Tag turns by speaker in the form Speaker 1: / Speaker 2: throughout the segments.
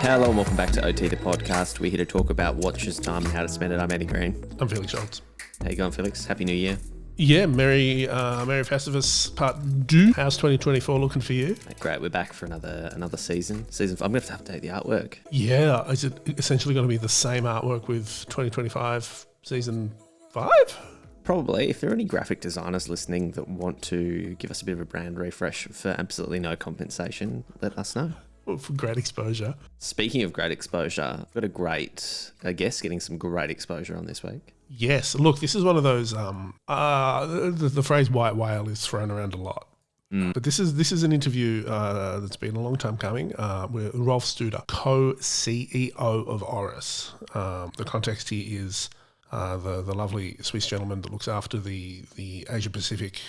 Speaker 1: Hello and welcome back to OT, the podcast. We're here to talk about watches time and how to spend it. I'm Andy Green.
Speaker 2: I'm Felix Schultz.
Speaker 1: How you going, Felix? Happy New Year.
Speaker 2: Yeah, Merry Festivus Part 2. How's 2024 looking for you?
Speaker 1: Great, we're back for another season. I'm going to have to update the artwork.
Speaker 2: Yeah, is it essentially going to be the same artwork with 2025 Season 5?
Speaker 1: Probably. If there are any graphic designers listening that want to give us a bit of a brand refresh for absolutely no compensation, let us know.
Speaker 2: Well, for great exposure.
Speaker 1: Speaking of great exposure, I've got a great guest getting some great exposure on this week.
Speaker 2: Yes, look, this is one of those, the phrase white whale is thrown around a lot. But this is an interview that's been a long time coming with Rolf Studer, Co-CEO of Oris. The context here is the lovely Swiss gentleman that looks after the Asia Pacific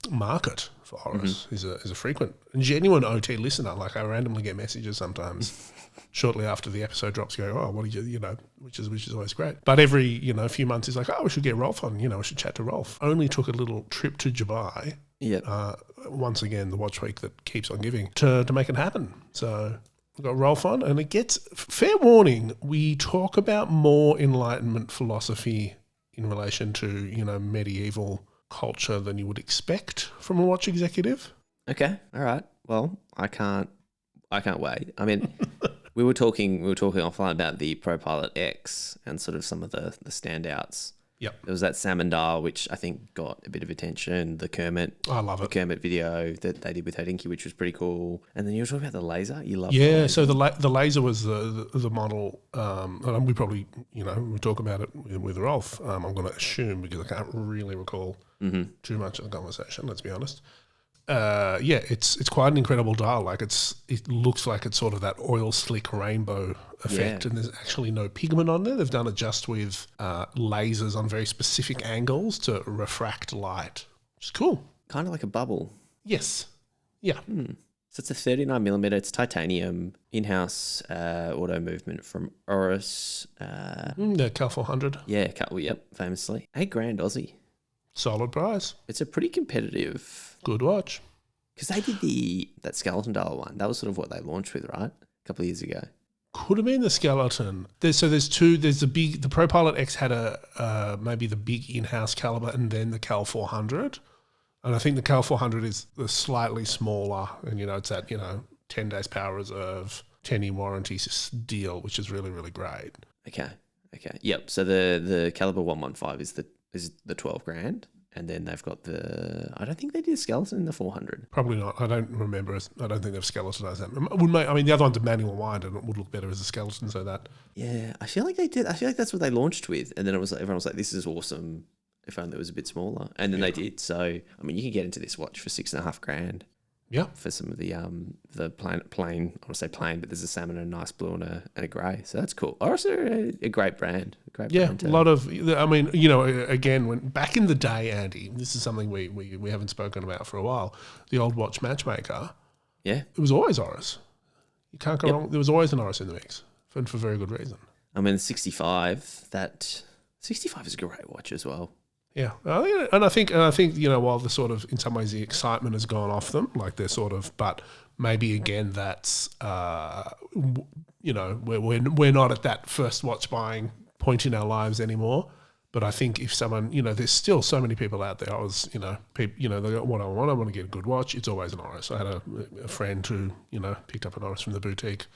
Speaker 2: market for Oris. He's a frequent and genuine OT listener. Like, I randomly get messages sometimes shortly after the episode drops going, oh, what did you know, which is always great. But every, few months he's like, oh, we should get Rolf on, we should chat to Rolf. Only took a little trip to Dubai.
Speaker 1: Yeah.
Speaker 2: Once again, the watch week that keeps on giving to make it happen. So we've got Rolf on, and it gets, fair warning, we talk about more Enlightenment philosophy in relation to, medieval culture than you would expect from a watch executive.
Speaker 1: Okay. All right. Well, I can't wait. I mean, we were talking offline about the Propilot X and sort of some of the standouts.
Speaker 2: Yep.
Speaker 1: There was that salmon dial, which I think got a bit of attention. The Kermit.
Speaker 2: I love it.
Speaker 1: The Kermit video that they did with Hodinky, which was pretty cool. And then you were talking about the laser. You love
Speaker 2: Yeah,
Speaker 1: the
Speaker 2: so the laser was the model, and we probably, we talk about it with Rolf. I'm going to assume, because I can't really recall too much of the conversation, let's be honest. It's quite an incredible dial. Like, it looks like it's sort of that oil slick rainbow effect, and there's actually no pigment on there. They've done it just with lasers on very specific angles to refract light, which is cool.
Speaker 1: kind of like a bubble.
Speaker 2: Yes. Yeah.
Speaker 1: So it's a 39mm. It's titanium, in-house auto movement from Oris.
Speaker 2: The Cal 400.
Speaker 1: Yeah, yep, famously. $8,000 Aussie.
Speaker 2: Solid price.
Speaker 1: It's a pretty competitive.
Speaker 2: Good watch.
Speaker 1: Because they did that skeleton dial one. That was sort of what they launched with, right? A couple of years ago.
Speaker 2: Could have been the skeleton. There's two. There's the Propilot X had maybe the big in-house caliber, and then the Cal 400. And I think the Cal 400 is the slightly smaller, and it's at 10 days power reserve, 10-year warranty deal, which is really, really great.
Speaker 1: Okay. Yep. So the caliber 115 is the $12,000. And then they've got I don't think they did a skeleton in the 400.
Speaker 2: Probably not. I don't remember. I don't think they've skeletonized that. The other one's a manual wind, and it would look better as a skeleton, so that.
Speaker 1: Yeah, I feel like they did. I feel like that's what they launched with. And then everyone was like, this is awesome. If only it was a bit smaller. And then they did. So, you can get into this watch for $6,500.
Speaker 2: Yeah.
Speaker 1: For some of the plain, I want to say plain, but there's a salmon and a nice blue and a grey. So that's cool. Oris are a great brand.
Speaker 2: A lot of, again, when back in the day, Andy, this is something we haven't spoken about for a while, the old watch matchmaker.
Speaker 1: Yeah.
Speaker 2: It was always Oris. You can't go wrong. There was always an Oris in the mix for very good reason.
Speaker 1: 65, that 65 is a great watch as well.
Speaker 2: Yeah, and I think while the sort of, in some ways, the excitement has gone off them, like they're sort of, but maybe again that's we're not at that first watch buying point in our lives anymore. But I think if someone, there's still so many people out there. I was, they go, what I want to get a good watch. It's always an Oris. I had a friend who picked up an Oris from the boutique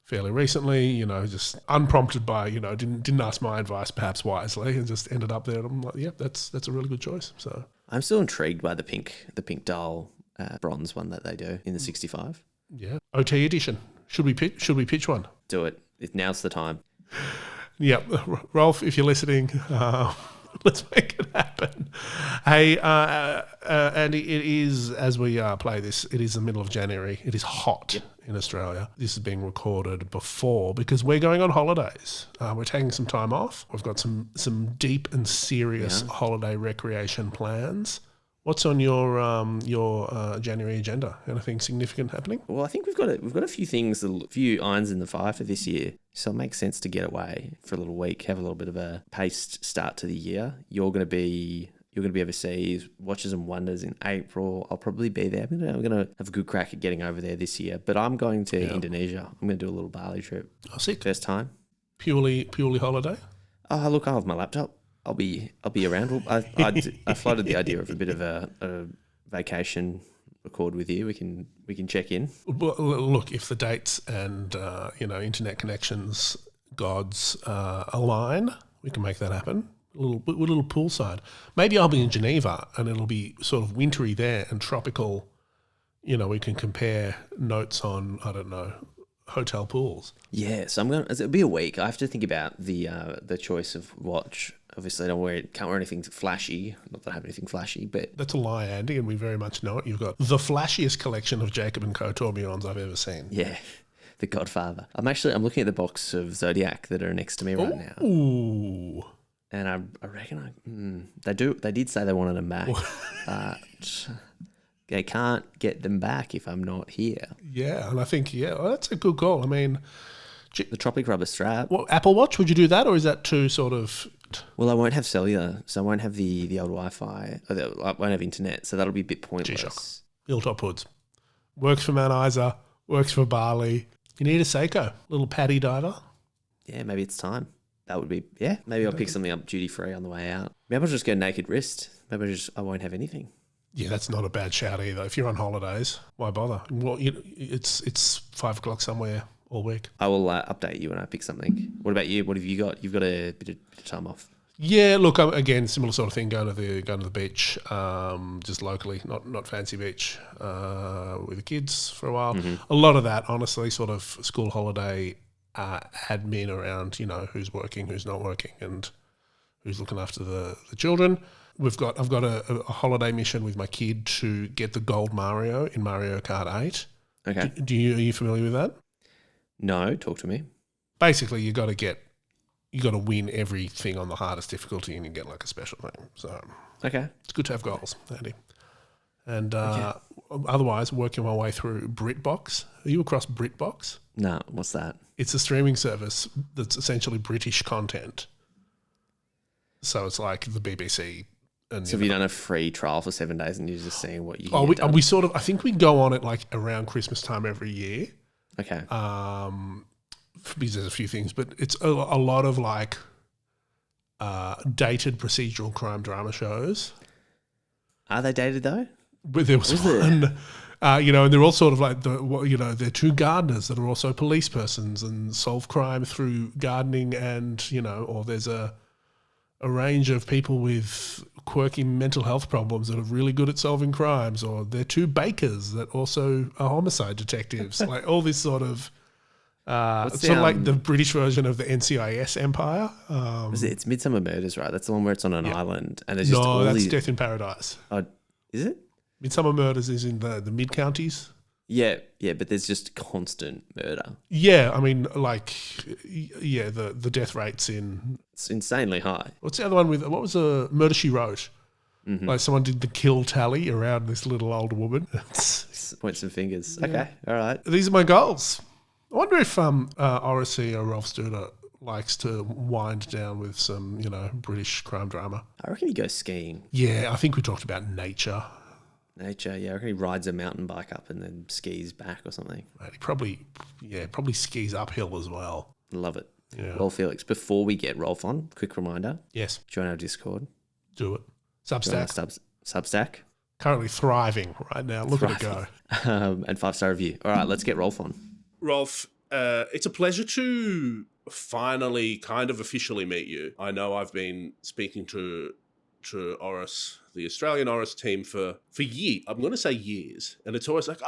Speaker 2: fairly recently, just unprompted by, didn't ask my advice perhaps wisely, and just ended up there. And I'm like, yeah, that's a really good choice. So
Speaker 1: I'm still intrigued by the pink dial bronze one that they do in the 65.
Speaker 2: Yeah, OT edition. Should we pitch one?
Speaker 1: Do it. Now's the time.
Speaker 2: Yeah, Rolf, if you're listening, let's make it happen. Hey, Andy, it is, as we play this, it is the middle of January. It is hot in Australia. This is being recorded before because we're going on holidays. We're taking some time off. We've got some deep and serious holiday recreation plans. What's on your January agenda? Anything significant happening?
Speaker 1: Well, I think we've got a few things, a few irons in the fire for this year. So it makes sense to get away for a little week, have a little bit of a paced start to the year. You're going to be You're going to be overseas. Watches and Wonders in April. I'll probably be there. I'm going to have a good crack at getting over there this year. But I'm going to Indonesia. I'm going to do a little Bali trip.
Speaker 2: Oh, sick.
Speaker 1: First time.
Speaker 2: Purely holiday?
Speaker 1: Oh, look, I'll have my laptop. I'll be around. I floated the idea of a bit of a vacation record with you. We can check in.
Speaker 2: Well, look, if the dates and internet connections gods align, we can make that happen. A little poolside. Maybe I'll be in Geneva and it'll be sort of wintry there and tropical. We can compare notes on, I don't know, hotel pools.
Speaker 1: Yeah, so it'll be a week. I have to think about the choice of watch. Obviously, can't wear anything flashy. Not that I have anything flashy, but
Speaker 2: that's a lie, Andy, and we very much know it. You've got the flashiest collection of Jacob & Co. tourbillons I've ever seen.
Speaker 1: Yeah, the Godfather. I'm looking at the box of Zodiac that are next to me right now.
Speaker 2: Ooh.
Speaker 1: And I reckon they did say they wanted them back, but they can't get them back if I'm not here.
Speaker 2: Yeah, and I think that's a good call. I mean,
Speaker 1: the Tropic Rubber Strap.
Speaker 2: What, Apple Watch? Would you do that, or is that too sort of?
Speaker 1: Well, I won't have cellular, so I won't have the old Wi-Fi. I won't have internet, so that'll be a bit pointless.
Speaker 2: G-Shock. Hilltop hoods. Works for Mount Isa. Works for Bali. You need a Seiko, little paddy diver.
Speaker 1: Yeah, maybe it's time. That would be, maybe I'll pick something up duty-free on the way out. Maybe I'll just go naked wrist. Maybe I won't have anything.
Speaker 2: Yeah, that's not a bad shout either. If you're on holidays, why bother? Well, it's 5 o'clock somewhere all week.
Speaker 1: I will update you when I pick something. What about you? What have you got? You've got a bit of time off.
Speaker 2: Yeah, look, again, similar sort of thing. Going to the beach, just locally, not fancy beach, with the kids for a while. Mm-hmm. A lot of that, honestly, sort of school holiday admin around, who's working, who's not working, and who's looking after the children. I've got a holiday mission with my kid to get the gold Mario in Mario Kart 8.
Speaker 1: Okay.
Speaker 2: Are you familiar with that?
Speaker 1: No, talk to me.
Speaker 2: Basically, you got to win everything on the hardest difficulty, and you get like a special thing. So
Speaker 1: okay,
Speaker 2: it's good to have goals, Andy. And otherwise, working my way through BritBox. Are you across BritBox?
Speaker 1: No, what's that?
Speaker 2: It's a streaming service that's essentially British content. So it's like the BBC. And,
Speaker 1: so have you done a free trial for 7 days and you're just seeing what you can get
Speaker 2: we sort of, I think we go on it like around Christmas time every year.
Speaker 1: Okay.
Speaker 2: Because there's a few things, but it's a lot of like dated procedural crime drama shows.
Speaker 1: Are they dated though?
Speaker 2: But there was one, and they're all sort of like they're two gardeners that are also police persons and solve crime through gardening, and or there's a range of people with quirky mental health problems that are really good at solving crimes, or they're two bakers that also are homicide detectives. Like all this sort of. It's sort of like the British version of the NCIS empire.
Speaker 1: It's Midsummer Murders, right? That's the one where it's on an island and there's just
Speaker 2: that's Death in Paradise.
Speaker 1: Oh, is it?
Speaker 2: Midsummer Murders is in the mid counties.
Speaker 1: Yeah, but there's just constant murder.
Speaker 2: Yeah, I mean, the death rates
Speaker 1: it's insanely high.
Speaker 2: What's the other one with? What was the Murder She Wrote?
Speaker 1: Mm-hmm.
Speaker 2: Like someone did the kill tally around this little old woman.
Speaker 1: Point some fingers. Yeah. Okay, all right.
Speaker 2: These are my goals. I wonder if Oris CEO Rolf Studer likes to wind down with some, British crime drama.
Speaker 1: I reckon he goes skiing.
Speaker 2: Yeah, I think we talked about nature.
Speaker 1: Nature, yeah. I reckon he rides a mountain bike up and then skis back or something.
Speaker 2: Right, he probably skis uphill as well.
Speaker 1: Love it.
Speaker 2: Yeah.
Speaker 1: Well, Felix, before we get Rolf on, quick reminder.
Speaker 2: Yes.
Speaker 1: Join our Discord.
Speaker 2: Do it. Substack.
Speaker 1: Substack.
Speaker 2: Currently thriving right now. Look at it go.
Speaker 1: And 5-star review. All right, let's get Rolf on.
Speaker 3: Rolf, it's a pleasure to finally kind of officially meet you. I know I've been speaking to Oris, the Australian Oris team for years. I'm going to say years. And it's always like,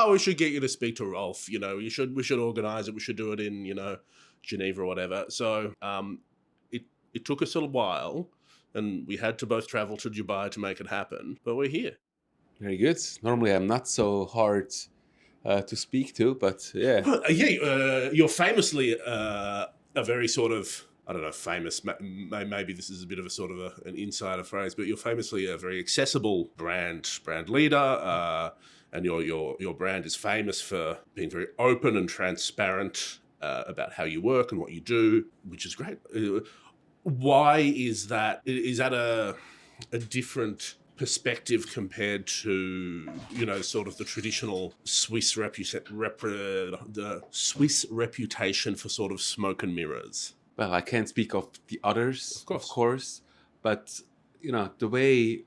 Speaker 3: we should get you to speak to Rolf. We should organise it. We should do it in, Geneva or whatever. So it took us a while and we had to both travel to Dubai to make it happen. But we're here.
Speaker 4: Very good. Normally I'm not so hard to speak to, but yeah.
Speaker 3: You're famously a very sort of, I don't know, famous, maybe this is a bit of a sort of an insider phrase, but you're famously a very accessible brand leader, and your brand is famous for being very open and transparent about how you work and what you do, which is great. Why is that? Is that a different perspective compared to, sort of the traditional Swiss the Swiss reputation for sort of smoke and mirrors.
Speaker 4: Well, I can't speak of the others,
Speaker 3: Of
Speaker 4: of course, but the way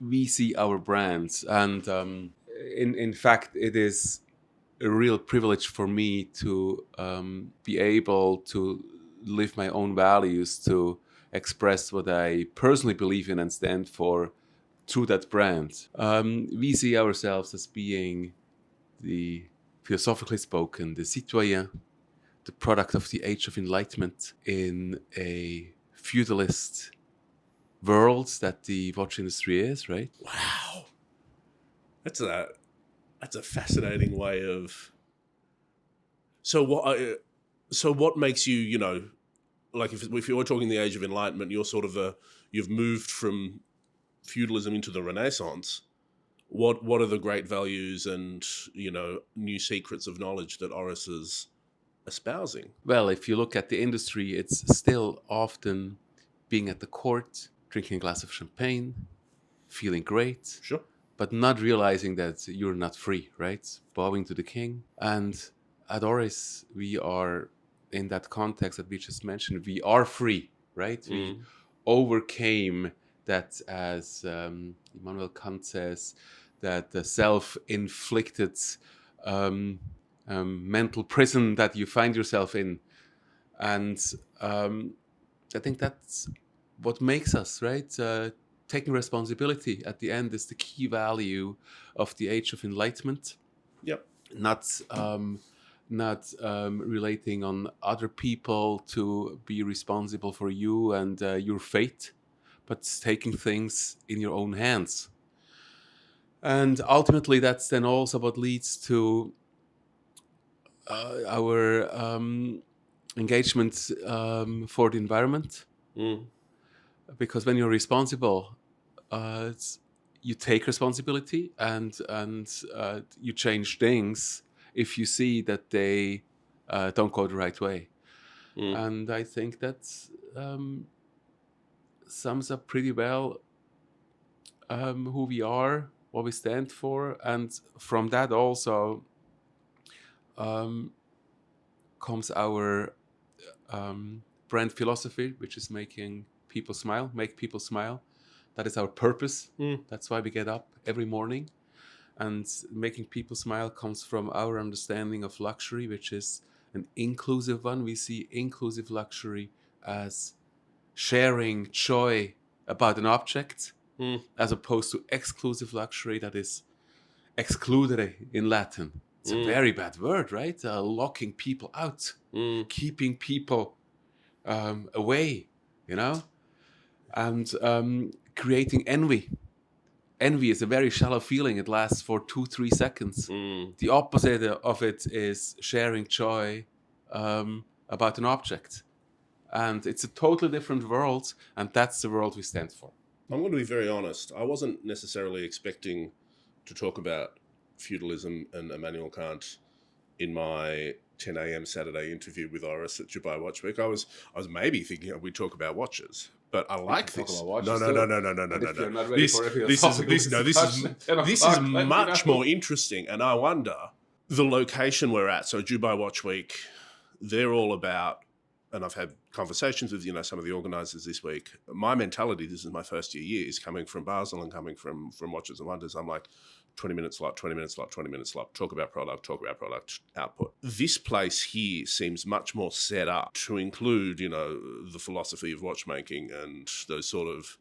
Speaker 4: we see our brands, and in fact, it is a real privilege for me to be able to live my own values, to express what I personally believe in and stand for through that brand. We see ourselves as being philosophically spoken, the citoyen, the product of the age of Enlightenment in a feudalist world that the watch industry is, right?
Speaker 3: Wow. That's a fascinating way of. So what makes you, like if you're talking the age of Enlightenment, you're sort of you've moved from feudalism into the Renaissance. What are the great values and, new secrets of knowledge that Oris is espousing?
Speaker 4: Well, if you look at the industry, it's still often being at the court, drinking a glass of champagne, feeling great.
Speaker 3: Sure.
Speaker 4: But not realizing that you're not free, right? Bowing to the king. And at Oris, we are, in that context that we just mentioned, we are free, right? We overcame that, as Immanuel Kant says, that the self-inflicted mental prison that you find yourself in. And I think that's what makes us, right? Taking responsibility at the end is the key value of the age of Enlightenment.
Speaker 3: Yep.
Speaker 4: Not relating on other people to be responsible for you and your fate, but taking things in your own hands. And ultimately, that's then also what leads to our engagement for the environment. Because when you're responsible, you take responsibility and you change things if you see that they don't go the right way. And I think that sums up pretty well who we are, what we stand for, and from that also comes our brand philosophy, which is make people smile. That is our purpose. That's why we get up every morning. And making people smile comes from our understanding of luxury, which is an inclusive one. We see inclusive luxury as sharing joy about an object, as opposed to exclusive luxury, that is excludere in Latin. It's a very bad word, right? Locking people out, keeping people away, and creating envy. Envy is a very shallow feeling. It lasts for 2-3 seconds. The opposite of it is sharing joy about an object. And it's a totally different world, and that's the world we stand for.
Speaker 3: I'm going to be very honest. I wasn't necessarily expecting to talk about feudalism and Immanuel Kant in my 10 a.m. Saturday interview with Oris at Dubai Watch Week. I was maybe thinking we'd talk about watches, but I like this. No. This is much more interesting, and I wonder the location we're at. So Dubai Watch Week, they're all about, and I've had conversations with some of the organisers this week. My mentality, this is my first year, is coming from Basel and coming from Watches and Wonders. I'm like, 20-minute slot, 20-minute slot, 20-minute slot, talk about product output. This place here seems much more set up to include, the philosophy of watchmaking and those sort of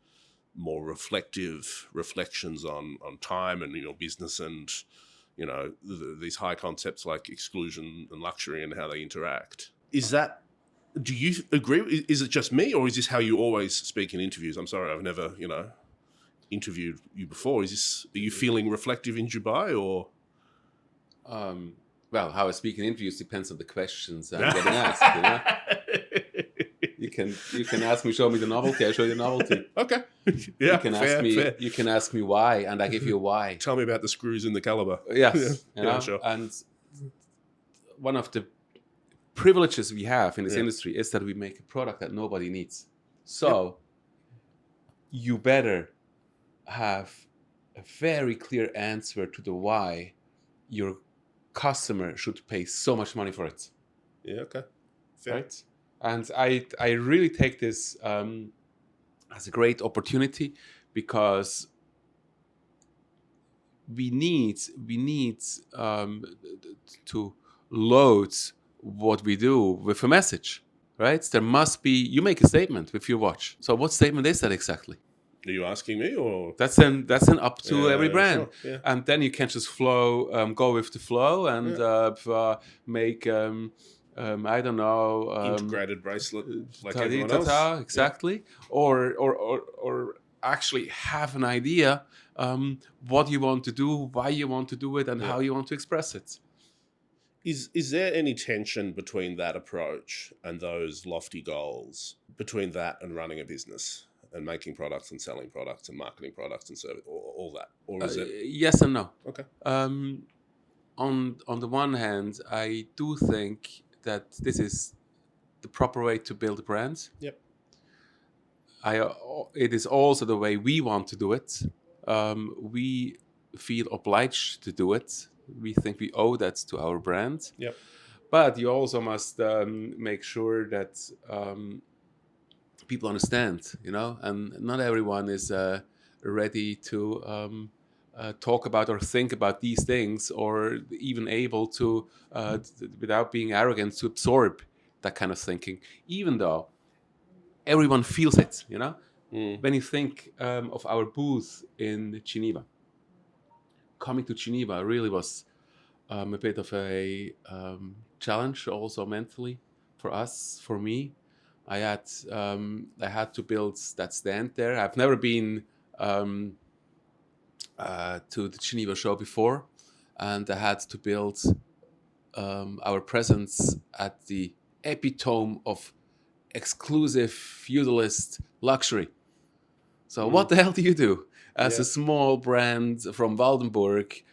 Speaker 3: more reflections on time and, business and, these high concepts like exclusion and luxury and how they interact. Do you agree? Is it just me, or is this how you always speak in interviews? I'm sorry, I've never, interviewed you before. Are you feeling reflective in Dubai, or?
Speaker 4: Well, how I speak in interviews depends on the questions I'm getting asked. You can ask me, show me the novelty. I show you the novelty.
Speaker 3: Okay. Yeah. Fair.
Speaker 4: You can ask me why, and I give you a why.
Speaker 3: Tell me about the screws in the caliber.
Speaker 4: Yes.
Speaker 3: Sure.
Speaker 4: And one of the privileges we have in this industry is that we make a product that nobody needs. So you better have a very clear answer to the why your customer should pay so much money for it.
Speaker 3: Yeah, okay. Fair.
Speaker 4: Right? And I really take this as a great opportunity, because we need to load what we do with a message, right? There must be, you make a statement with your watch. So what statement is that exactly?
Speaker 3: Are you asking me, or
Speaker 4: That's then up to every brand,
Speaker 3: sure, yeah.
Speaker 4: and then you can just go with the flow and make I don't know,
Speaker 3: integrated bracelet like everyone else?
Speaker 4: ta-ta, exactly, or actually have an idea what you want to do, why you want to do it, and how you want to express it.
Speaker 3: Is there any tension between that approach and those lofty goals, between that and running a business and making products and selling products and marketing products and service, all that? Or is it?
Speaker 4: Yes and no.
Speaker 3: Okay.
Speaker 4: On the one hand, I do think that this is the proper way to build brands.
Speaker 3: Yep.
Speaker 4: It is also the way we want to do it. We feel obliged to do it. We think we owe that to our brand.
Speaker 3: Yep.
Speaker 4: But you also must make sure that people understand, and not everyone is ready to talk about or think about these things, or even able to, without being arrogant, to absorb that kind of thinking, even though everyone feels it, When you think of our booth in Geneva, coming to Geneva really was a bit of a challenge, also mentally, for us, for me. I had to build that stand there. I've never been to the Geneva show before, and I had to build our presence at the epitome of exclusive feudalist luxury. So what the hell do you do as a small brand from Waldenburg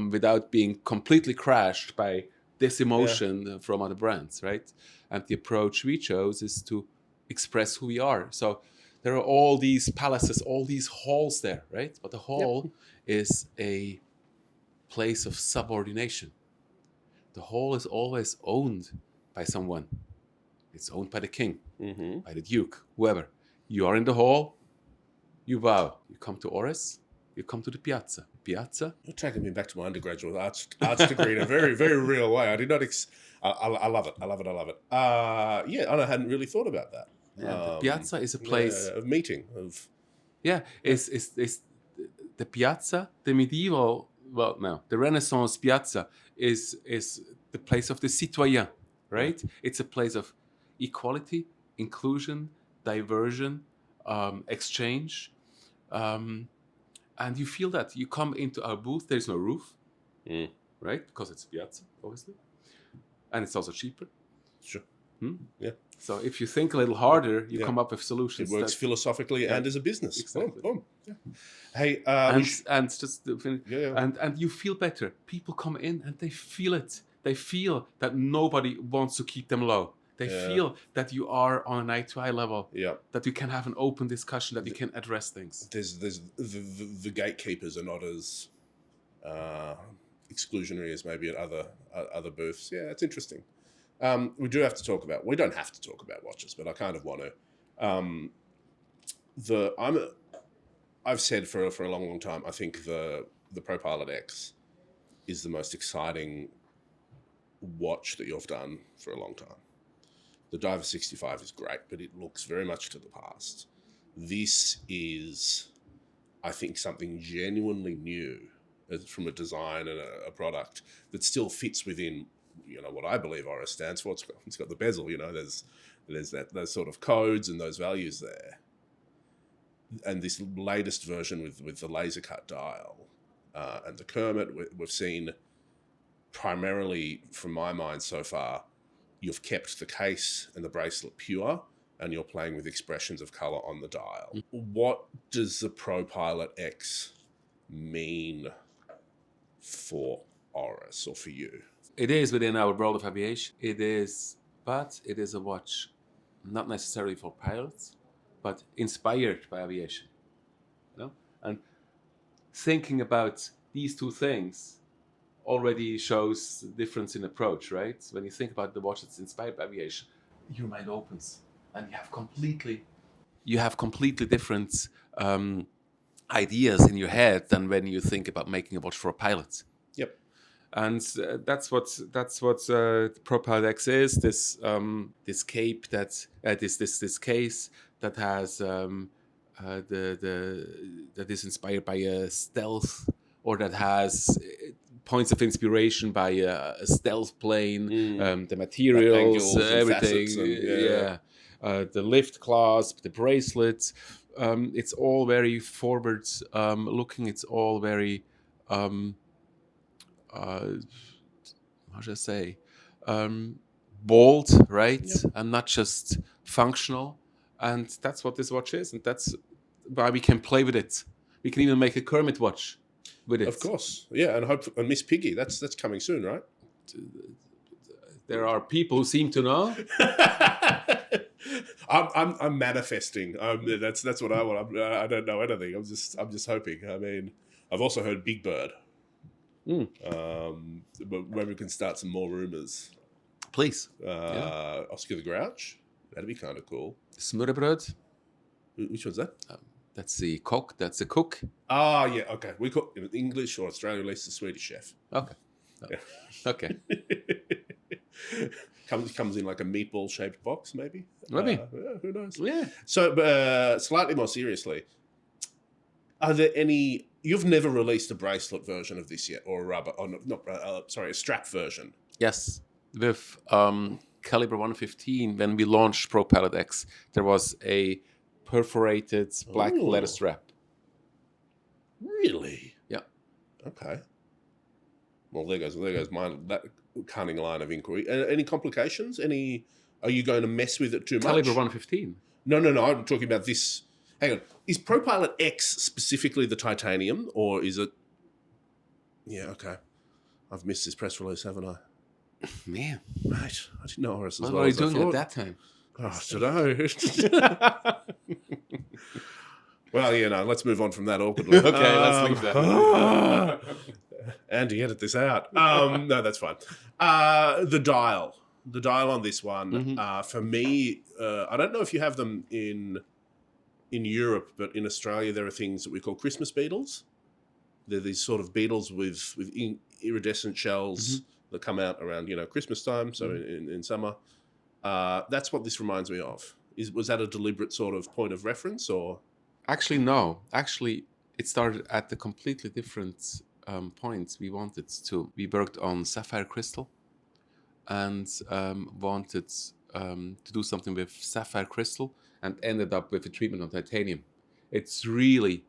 Speaker 4: without being completely crashed by this emotion from other brands, right? And the approach we chose is to express who we are. So there are all these palaces, all these halls there, right? But the hall is a place of subordination. The hall is always owned by someone. It's owned by the king, by the duke, whoever. You are in the hall, you bow. You come to Oris, you come to the piazza. Piazza.
Speaker 3: You're taking me back to my undergraduate arts degree in a very, very real way. I did not. I love it. I love it. I love it. And I hadn't really thought about that.
Speaker 4: The piazza is a place
Speaker 3: of meeting.
Speaker 4: It's the piazza, the medieval. Well, no, the Renaissance piazza is the place of the citoyen, right? It's a place of equality, inclusion, diversion, exchange. And you feel that you come into our booth, there's no roof, right? Because it's piazza, obviously. And it's also cheaper.
Speaker 3: Sure.
Speaker 4: Yeah. So if you think a little harder, you come up with solutions.
Speaker 3: It works philosophically and as a business.
Speaker 4: Exactly.
Speaker 3: Boom. Yeah. Hey,
Speaker 4: and just to finish, and you feel better. People come in and they feel it. They feel that nobody wants to keep them low. They feel that you are on an eye-to-eye level. Yeah. That you can have an open discussion. That you can address things.
Speaker 3: There's the gatekeepers are not as exclusionary as maybe at other booths. Yeah, it's interesting. We do have to talk about. We don't have to talk about watches, but I kind of want to. I've said for a long time. I think the Propilot X is the most exciting watch that you've done for a long time. The Diver 65 is great, but it looks very much to the past. This is, I think, something genuinely new from a design and a product that still fits within, what I believe Oris stands for. It's got the bezel, there's those sort of codes and those values there. And this latest version with the laser cut dial and the Kermit, we've seen primarily, from my mind so far, you've kept the case and the bracelet pure, and you're playing with expressions of color on the dial. What does the Propilot X mean for Oris or for you?
Speaker 4: It is within our world of aviation. But it is a watch not necessarily for pilots, but inspired by aviation. And thinking about these two things already shows the difference in approach, right? When you think about the watch that's inspired by aviation, your mind opens, and you have completely different ideas in your head than when you think about making a watch for a pilot.
Speaker 3: Yep.
Speaker 4: And that's what Propilot X is. This cape that this case that has that is inspired by a stealth, or that has points of inspiration by a stealth plane. The materials,
Speaker 3: Angles and
Speaker 4: everything.
Speaker 3: facets and,
Speaker 4: The lift clasp, the bracelets. It's all very forward looking. It's all very how should I say, bold, right?
Speaker 3: Yep.
Speaker 4: And not just functional. And that's what this watch is, and that's why we can play with it. We can even make a Kermit watch with it.
Speaker 3: Of course, yeah, and Miss Piggy, that's coming soon, right?
Speaker 4: There are people who seem to know.
Speaker 3: I'm manifesting. That's what I want. I don't know anything. I'm just hoping. I mean, I've also heard Big Bird. But maybe we can start some more rumors.
Speaker 4: Please.
Speaker 3: Oscar the Grouch. That'd be kind of cool.
Speaker 4: Smørrebrød.
Speaker 3: Which one's that?
Speaker 4: That's the cook. That's the cook.
Speaker 3: Ah, yeah. Okay, we call it English, or Australian, at least the Swedish chef.
Speaker 4: Okay.
Speaker 3: Yeah.
Speaker 4: Okay.
Speaker 3: comes in like a meatball shaped box, maybe.
Speaker 4: Maybe.
Speaker 3: Who knows?
Speaker 4: Yeah.
Speaker 3: So, slightly more seriously, are there any? You've never released a bracelet version of this yet, or a rubber? Oh, a strap version.
Speaker 4: Yes. With Caliber 115, when we launched Propilot X, there was a perforated black leather strap.
Speaker 3: Really?
Speaker 4: Yeah.
Speaker 3: Okay. Well, there goes that cunning line of inquiry. Any complications? Are you going to mess with it too much?
Speaker 4: Caliber 115.
Speaker 3: No. I'm talking about this. Hang on. Is Propilot X specifically the titanium, or is it? Yeah. Okay. I've missed this press release, haven't I?
Speaker 4: Man,
Speaker 3: Mate, I didn't know Oris as
Speaker 4: what
Speaker 3: well
Speaker 4: were you
Speaker 3: as I
Speaker 4: doing
Speaker 3: thought.
Speaker 4: at that time?
Speaker 3: Oh, I don't know. Well, let's move on from that awkwardly.
Speaker 4: Okay, let's leave that.
Speaker 3: Andy, edit this out. No, that's fine. The dial on this one, for me, I don't know if you have them in Europe, but in Australia there are things that we call Christmas beetles. They're these sort of beetles with iridescent shells that come out around Christmas time, so in summer. That's what this reminds me of. Was that a deliberate sort of point of reference, or?
Speaker 4: Actually, no. Actually, it started at a completely different point. We worked on sapphire crystal, and wanted to do something with sapphire crystal, and ended up with a treatment on titanium. It's really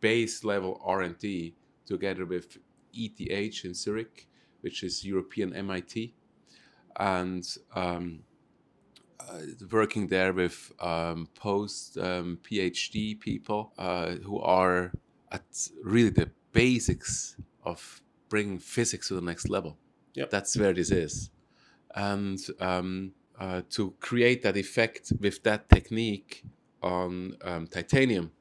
Speaker 4: base level R&D together with ETH in Zurich, which is European MIT, and working there with post PhD people who are at really the basics of bringing physics to the next level.
Speaker 3: Yep.
Speaker 4: That's where this is. And to create that effect with that technique on titanium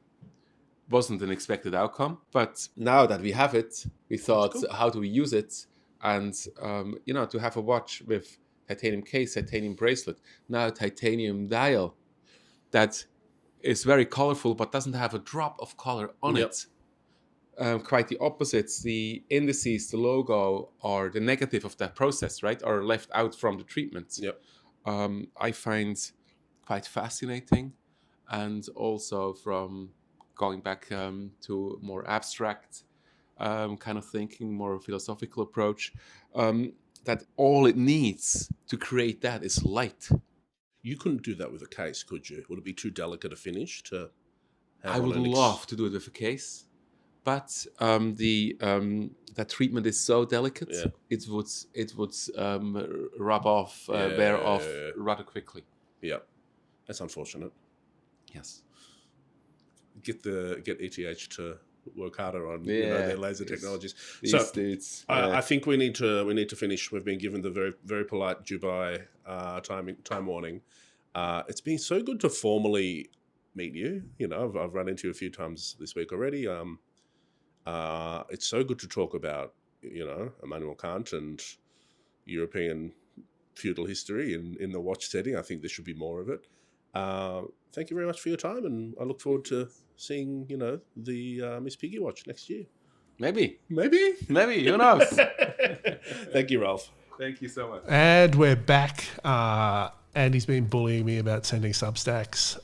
Speaker 4: wasn't an expected outcome. But now that we have it, we thought, how do we use it? And, to have a watch with titanium case, titanium bracelet, now titanium dial that is very colorful but doesn't have a drop of color on it. Quite the opposite. The indices, the logo, are the negative of that process, right? Are left out from the treatment.
Speaker 3: Yep.
Speaker 4: I find quite fascinating, and also from going back to more abstract kind of thinking, more philosophical approach, that all it needs to create that is light.
Speaker 3: You couldn't do that with a case, could you? Would it be too delicate a finish to have?
Speaker 4: I would love to do it with a case, but that treatment is so delicate, it would rub off, wear off rather quickly. Yeah,
Speaker 3: that's unfortunate.
Speaker 4: Yes.
Speaker 3: Get ETH to work harder on their laser technologies. I think we need to finish. We've been given the very, very polite Dubai time warning. It's been so good to formally meet you. You know, I've run into you a few times this week already. It's so good to talk about, you know, Immanuel Kant and European feudal history in the watch setting. I think there should be more of it. Thank you very much for your time, and I look forward to seeing, you know, the Miss Piggy watch next year.
Speaker 4: Maybe.
Speaker 3: Maybe.
Speaker 4: Who knows?
Speaker 3: Thank you, Rolf.
Speaker 4: Thank you so much.
Speaker 2: And we're back. Andy's been bullying me about sending Substacks,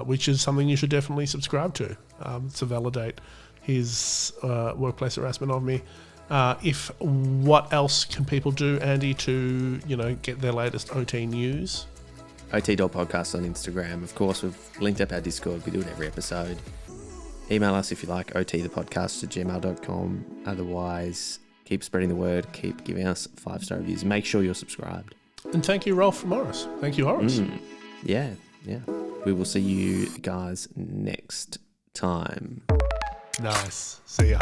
Speaker 2: which is something you should definitely subscribe to validate his workplace harassment of me. What else can people do, Andy, to, you know, get their latest OT news?
Speaker 1: OT.podcast on Instagram. Of course, we've linked up our Discord. We do it every episode. Email us if you like, otthepodcast@gmail.com. Otherwise, keep spreading the word. Keep giving us 5-star reviews. Make sure you're subscribed.
Speaker 2: And thank you, Rolf from Oris. Thank you, Oris.
Speaker 1: Yeah. We will see you guys next time.
Speaker 2: Nice. See ya.